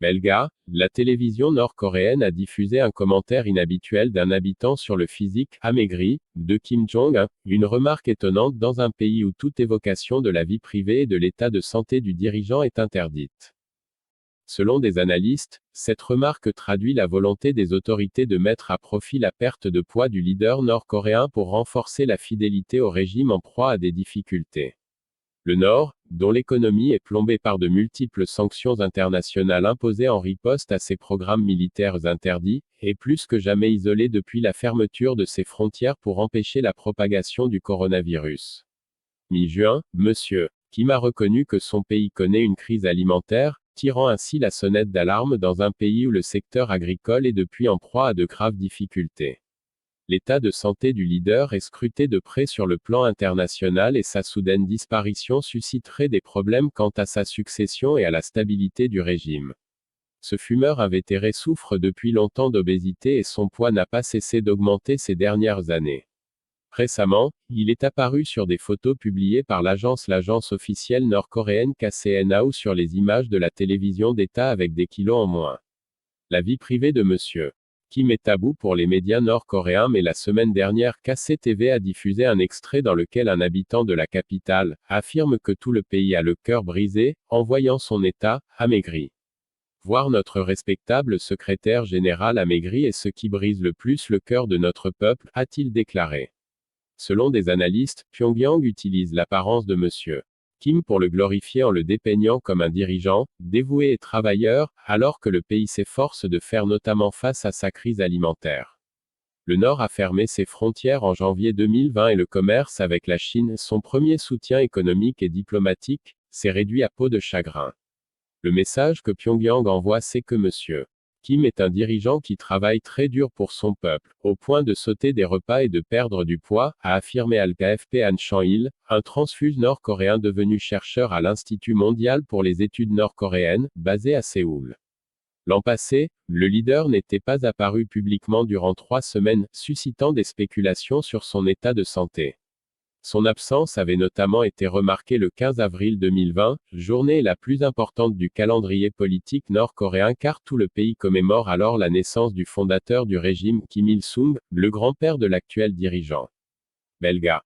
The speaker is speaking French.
Belga, la télévision nord-coréenne a diffusé un commentaire inhabituel d'un habitant sur le physique amaigri de Kim Jong-un, une remarque étonnante dans un pays où toute évocation de la vie privée et de l'état de santé du dirigeant est interdite. Selon des analystes, cette remarque traduit la volonté des autorités de mettre à profit la perte de poids du leader nord-coréen pour renforcer la fidélité au régime en proie à des difficultés. Le Nord, dont l'économie est plombée par de multiples sanctions internationales imposées en riposte à ses programmes militaires interdits, est plus que jamais isolé depuis la fermeture de ses frontières pour empêcher la propagation du coronavirus. Mi-juin, M. Kim a reconnu que son pays connaît une crise alimentaire, tirant ainsi la sonnette d'alarme dans un pays où le secteur agricole est depuis en proie à de graves difficultés. L'état de santé du leader est scruté de près sur le plan international et sa soudaine disparition susciterait des problèmes quant à sa succession et à la stabilité du régime. Ce fumeur invétéré souffre depuis longtemps d'obésité et son poids n'a pas cessé d'augmenter ces dernières années. Récemment, il est apparu sur des photos publiées par l'agence officielle nord-coréenne KCNA ou sur les images de la télévision d'État avec des kilos en moins. La vie privée de M. Kim est tabou pour les médias nord-coréens, mais la semaine dernière KCTV a diffusé un extrait dans lequel un habitant de la capitale affirme que tout le pays a le cœur brisé en voyant son état amaigri. Voir notre respectable secrétaire général amaigri est ce qui brise le plus le cœur de notre peuple, a-t-il déclaré. Selon des analystes, Pyongyang utilise l'apparence de M. Kim pour le glorifier en le dépeignant comme un dirigeant, dévoué et travailleur, alors que le pays s'efforce de faire notamment face à sa crise alimentaire. Le Nord a fermé ses frontières en janvier 2020 et le commerce avec la Chine, son premier soutien économique et diplomatique, s'est réduit à peau de chagrin. Le message que Pyongyang envoie, c'est que M. Kim est un dirigeant qui travaille très dur pour son peuple, au point de sauter des repas et de perdre du poids, a affirmé Al-KFP Han Chang-il, un transfuge nord-coréen devenu chercheur à l'Institut mondial pour les études nord-coréennes, basé à Séoul. L'an passé, le leader n'était pas apparu publiquement durant 3 semaines, suscitant des spéculations sur son état de santé. Son absence avait notamment été remarquée le 15 avril 2020, journée la plus importante du calendrier politique nord-coréen car tout le pays commémore alors la naissance du fondateur du régime Kim Il-sung, le grand-père de l'actuel dirigeant belga.